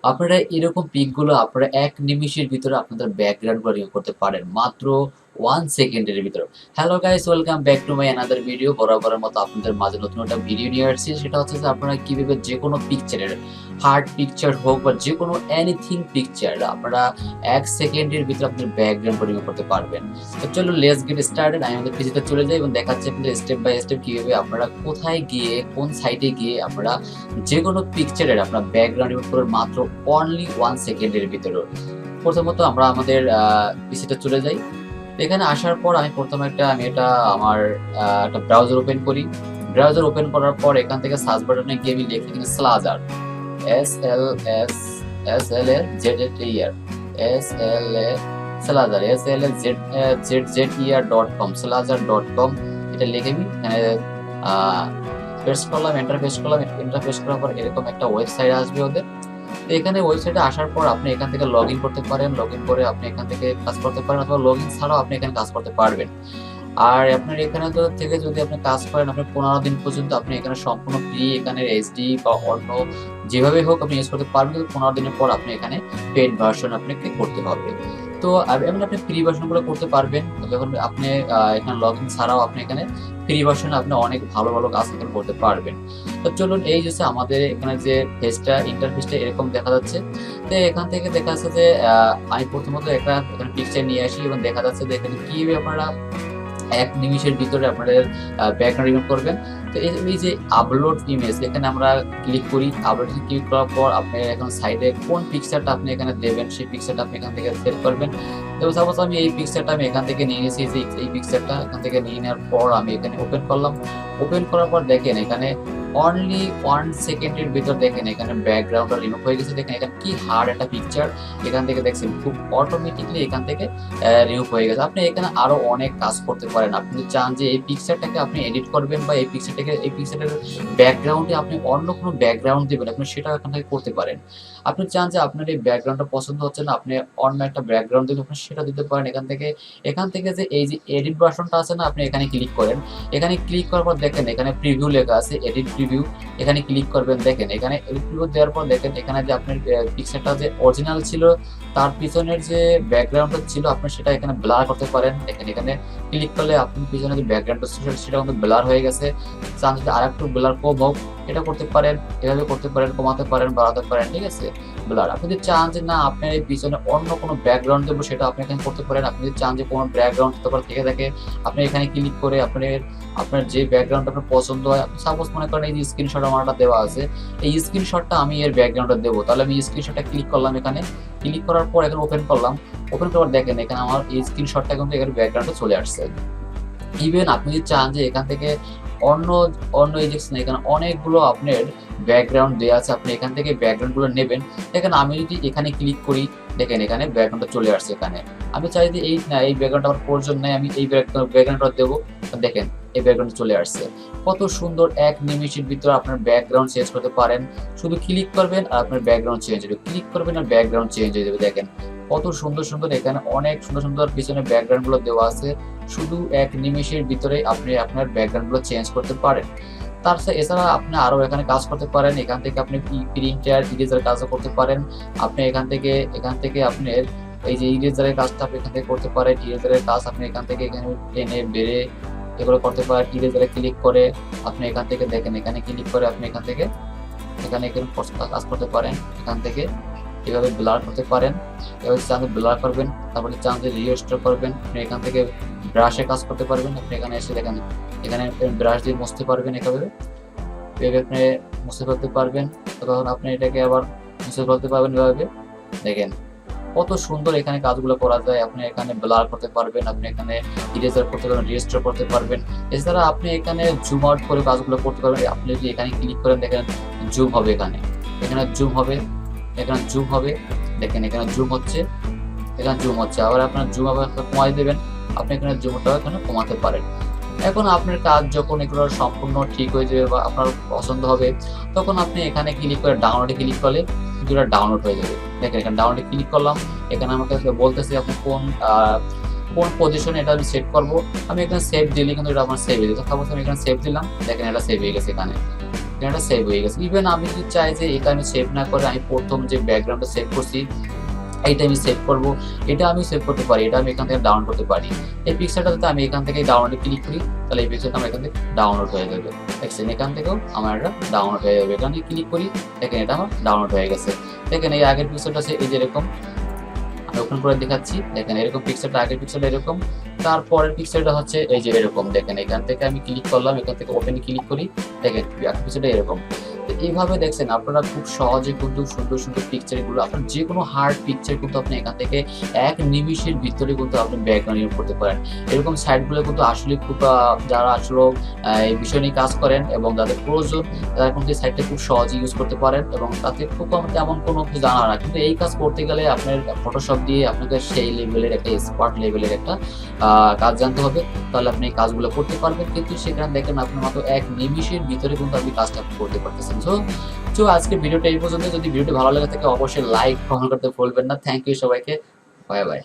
আপনারা এরকম পিকগুলো আপনারা ১ নিমিষের ভিতরে আপনাদের ব্যাকগ্রাউন্ডগুলো রিমুভ করতে পারেন। মাত্র 1 সেকেন্ডের ভিতরে। Hello guys, welcome back to my another video. বরাবরের মতো আপনাদের মাঝে নতুন একটা ভিডিও নিয়ে আসছি। সেটা হচ্ছে যে আপনারা কিভাবে যেকোনো পিকচারের হার্ড পিকচার হোক বা যেকোনো এনিথিং পিকচার আপনারা ১ সেকেন্ডের ভিতরে আপনাদের ব্যাকগ্রাউন্ড রিমুভ করতে পারবেন। তো চলুন লেটস গেট স্টার্টেড। আমি আমাদের পিসিতে চলে যাই এবং দেখাচ্ছি আপনাদের স্টেপ বাই স্টেপ কিভাবে আপনারা কোথায় গিয়ে কোন সাইটে গিয়ে আপনারা যেকোনো পিকচারের আপনার ব্যাকগ্রাউন্ড রিমুভ করবেন মাত্র অনলি 1 সেকেন্ডের ভিতরে। প্রথমত আমরা আমাদের পিসিতে চলে যাই। এখানে আসার পর আমি প্রথমে আমি এটা আমার একটা ব্রাউজার ওপেন করি। ব্রাউজার ওপেন করার পর এখান থেকে সার্চ বাটনে গিয়ে আমি লিখি এখানে স্লাজার, SLAZZER, slazzer.com, slazzer.com এটা লিখে আমি এখানে পেস্ট করলাম, এন্টার পেস্ট করলাম। এন্টার পেস্ট করার পর এরকম একটা ওয়েবসাইট আসবে ওদের। তো এখানে ওয়েবসাইটে আসার পর আপনি এখান থেকে লগইন করতে পারেন। লগইন করে আপনি এখান থেকে কাজ করতে পারেন অথবা লগইন ছাড়াও আপনি এখানে কাজ করতে পারবেন। আর আপনার এখানে থেকে যদি আপনি কাজ করেন আপনি ১৫ দিন পর্যন্ত আপনি এখানে সম্পূর্ণ ফ্রি এখানে এইচডি বা অন্য যেভাবে হোক আপনি ইউজ করতে পারবেন। কিন্তু ১৫ দিনের পর আপনি এখানে পেইড ভার্সন আপনাকে করতে হবে। তো এমন আপনি ফ্রি ভার্সনগুলো করতে পারবেন যখন আপনি এখানে লগইন ছাড়াও আপনি এখানে ফ্রি ভার্সনে আপনি অনেক ভালো, ভালো কাজ এখানে করতে পারবেন। তো চলুন এই যে আমাদের এখানে যে ইন্টারফেসটা এরকম দেখা যাচ্ছে। তো এখান থেকে দেখা যাচ্ছে যে আমি প্রথমত একটা এখানে পিকচার নিয়ে আসি এবং দেখা যাচ্ছে যে এখানে কিভাবে আপনারা ১ নিমিষের ভিতরে আপনাদের ব্যাকগ্রাউন্ড রিমুভ করবেন। তো এই যে আপলোড ইমেজ এখানে আমরা ক্লিক করি। আপলোডে ক্লিক করার পর আপনি এখন সাইডে কোন পিকচারটা আপনি এখানে দেবেন সেই পিকচারটা আপনি এখান থেকে সিলেক্ট করবেন। তো সাপোজ আমি এই পিকচারটা আমি এখান থেকে নিয়ে নিয়েছি, যে এই পিকচারটা এখান থেকে নিয়ে নেওয়ার পর আমি এখানে ওপেন করলাম। ওপেন করার পর দেখেন এখানে অনলি 1 সেকেন্ডের ভিতর দেখেন এখানে ব্যাকগ্রাউন্ডটা রিমুভ হয়ে গেছে। দেখেন এখানে কি হার্ড একটা পিকচার এখান থেকে দেখছেন খুব অটোমেটিক্যালি এখান থেকে রিমুভ হয়ে গেছে। আপনি এখানে আরো অনেক কাজ করতে পারেন। আপনি যদি চান যে এই পিকচারটাকে আপনি এডিট করবেন বা এই পিকচারের ব্যাকগ্রাউন্ডে আপনি অন্য কোনো ব্যাকগ্রাউন্ড দিবেন, আপনি সেটাও এখান থেকে করতে পারেন। আপনি চান যে আপনার এই ব্যাকগ্রাউন্ডটা পছন্দ হচ্ছে না, আপনি অন্য একটা ব্যাকগ্রাউন্ড দিবেন, আপনি সেটা দিতে পারেন এখান থেকে। এখান থেকে যে এই যে এডিট বাটনটা আছে না, আপনি এখানে ক্লিক করেন। এখানে ক্লিক করার পর দেখেন এখানে প্রিভিউ লেখা আছে, এডিট প্রিভিউ। এখানে ক্লিক করবেন। দেখেন এখানে এডিট প্রিভিউ দেওয়ার পর দেখেন এখানে যে আপনার পিকচারটা যে অরিজিনাল ছিল তার পিছনের যে ব্যাকগ্রাউন্ডটা ছিল আপনি সেটা এখানে ব্লার করতে পারেন। দেখেন এখানে ক্লিক করলে আপনার পিছনে যে ব্যাকগ্রাউন্ডটা ছিল সেটা কিন্তু ব্লার হয়ে গেছে। চান যদি আরেকটু ব্লার কম হোক এটা করতে পারেন, এভাবে করতে পারেন, কমাতে পারেন, বাড়াতে পারেন, ঠিক আছে? ব্লার আপনি যদি চান যে না আপনার এই পিছনে অন্য কোনো ব্যাকগ্রাউন্ড দেবো সেটা আপনি এখানে করতে পারেন। আপনি যদি চান যে কোনো ব্যাকগ্রাউন্ড থেকে থাকে আপনি এখানে ক্লিক করে আপনার যে ব্যাকগ্রাউন্ডটা আপনার পছন্দ হয়, আপনি সাপোজ মনে করেন এই যে স্ক্রিনশট আমারটা দেওয়া আছে, এই স্ক্রিনশটটা আমি এর ব্যাকগ্রাউন্ডটা দেবো। তাহলে আমি স্ক্রিনশটটা ক্লিক করলাম, এখানে ক্লিক করার পর এখানে ওপেন করলাম। ওপেন করার দেখেন এখানে আমার এই স্ক্রিনশটটা কিন্তু এখানে ব্যাকগ্রাউন্ডে চলে আসছে। ইভেন আপনি যদি চান যে এখান থেকে অন্য অন্য এই যে এখানে অনেকগুলো আপনার ব্যাকগ্রাউন্ড দেওয়া আছে, আপনি এখান থেকে ব্যাকগ্রাউন্ডগুলো নেবেন। দেখেন আমি যদি এখানে ক্লিক করি দেখেন এখানে ব্যাকগ্রাউন্ডটা চলে আসছে। এখানে আমি চাই যে এই ব্যাকগ্রাউন্ডটা আমার প্রয়োজন নেই, আমি এই ব্যাকগ্রাউন্ডটা দেবো। দেখেন এই ব্যাকগ্রাউন্ড চলে আসছে। কত সুন্দর ১ নিমিষের ভিতরে আপনার ব্যাকগ্রাউন্ড চেঞ্জ করতে পারেন। শুধু ক্লিক করবেন আর আপনার ব্যাকগ্রাউন্ড চেঞ্জ হবে, ক্লিক করবেন আর ব্যাকগ্রাউন্ড চেঞ্জ হয়ে যাবে। দেখেন কত সুন্দর সুন্দর এখানে অনেক সুন্দর সুন্দর পিছনে ব্যাকগ্রাউন্ড গুলো দেওয়া আছে। শুধু ১ নিমেষের ভিতরে আপনি আপনার ব্যাকগ্রাউন্ড গুলো চেঞ্জ করতে পারেন। এছাড়া আপনি আরো এখানে কাজ করতে পারেন। এখান থেকে আপনি প্রিন্টার ইরেজার কাজও করতে পারেন। আপনি এখান থেকে আপনার এই যে ইরেজারের কাজটা আপনি এখান থেকে করতে পারেন। ইরেজারের কাজ আপনি এখান থেকে এখানে টেনে বেড়ে এগুলো করতে পারেন। ইরেজারে ক্লিক করে আপনি এখান থেকে দেখেন এখানে ক্লিক করে আপনি এখান থেকে এখানে কাজ করতে পারেন। এখান থেকে এভাবে ব্লার করতে পারেন। এভাবে চান ব্লার করবেন, তারপরে চান যে রিস্টোর করবেন, আপনি এখান থেকে ব্রাশে কাজ করতে পারবেন। আপনি এখানে এসে দেখেন এখানে ব্রাশ দিয়ে মুছতে পারবেন। এভাবে আপনি মুছে ফেলতে পারবেন। তখন আপনি এটাকে আবার মুছে ফেলতে পারবেন। এভাবে দেখেন কত সুন্দর এখানে কাজগুলো করা যায়। আপনি এখানে ব্লার করতে পারবেন, আপনি এখানে ইরেজার করতে পারবেন, রিস্টোর করতে পারবেন। এছাড়া আপনি এখানে জুম আউট করে কাজগুলো করতে পারবেন। আপনি যদি এখানে ক্লিক করেন দেখেন জুম হবে, এখানে জুম হবে, এখানে জুম হবে। দেখেন এখানে জুম হচ্ছে, এখানে জুম হচ্ছে। আবার আপনার জুম আবার কমাই দেবেন, আপনি এখানে জুমটাও এখানে কমাতে পারেন। এখন আপনার কাজ যখন এগুলো সম্পূর্ণ ঠিক হয়ে যাবে বা আপনার পছন্দ হবে তখন আপনি এখানে ক্লিক করে ডাউনলোডে ক্লিক করলে ভিডিওটা ডাউনলোড হয়ে যাবে। দেখেন এখানে ডাউনলোডে ক্লিক করলাম। এখানে আমাকে বলতেছে আপনি কোন পজিশনে এটা আমি সেভ করবো। আমি এখানে সেভ দিলে কিন্তু এটা আমার সেভ হয়ে যাবে। সাপোজ আমি এখানে সেভ দিলাম, দেখেন এটা সেভ হয়ে গেছে এখানে। দেখেন এটা সেভ হয়ে গেছে। ইভেন আমি যদি চাই যে এটা আমি সেভ না করে আমি প্রথম যে ব্যাকগ্রাউন্ডটা সেভ করছি এইটা আমি সেভ করব, এটা আমি সেভ করতে পারি, এটা আমি এখান থেকে ডাউনলোড করতে পারি। এই পিকচারটা যদি আমি এখান থেকে ডাউনলোডে ক্লিক করি তাহলে এই পিকচারটা আমার এখান থেকে ডাউনলোড হয়ে যাবে। দেখছেন এখান থেকেও আমার এটা ডাউনলোড হয়ে যাবে। এখানে ক্লিক করি, দেখেন এটা আমার ডাউনলোড হয়ে গেছে। দেখেন এই আগের পিকচারটা আছে এই যে এরকম, আমি ওপেন করে দেখাচ্ছি। দেখেন এরকম পিকচারটা, আগের পিকচারটা এরকম, তারপরের পিকচারটা হচ্ছে এই যে এরকম। দেখেন এখান থেকে আমি ক্লিক করলাম, এখান থেকে ওপেনে ক্লিক করি, দেখেন আগের পিকচারটা এরকম। তো এইভাবে দেখছেন আপনারা খুব সহজে কিন্তু সুন্দর সুন্দর পিকচারগুলো, আপনার যে কোনো হার্ড পিকচার কিন্তু আপনি এখান থেকে এক নিমিষের ভিতরে কিন্তু আপনি ব্যাকগ্রাউন্ড ইউজ করতে পারেন। এরকম সাইটগুলো কিন্তু আসলে খুব যারা আসলে এই বিষয় নিয়ে কাজ করেন এবং যাদের প্রয়োজন তারা কিন্তু এই সাইটটা খুব সহজে ইউজ করতে পারেন এবং তাতে খুব তেমন কোনো কিছু জানা না। কিন্তু এই কাজ করতে গেলে আপনার ফটোশপ দিয়ে আপনাকে সেই লেভেলের একটা এক্সপার্ট লেভেলের একটা কাজ জানতে হবে, তাহলে আপনি এই কাজগুলো করতে পারবেন। কিন্তু সেখানে দেখেন আপনার মাত্র এক নিমিষের ভিতরে কিন্তু আপনি কাজটা করতে পারতেছেন। সো আজকে ভিডিওটা এই পর্যন্ত। যদি ভিডিওটি ভালো লাগে থাকে অবশ্যই লাইক কমেন্ট করতে ভুলবেন না। থ্যাংক ইউ সবাইকে, বাই বাই।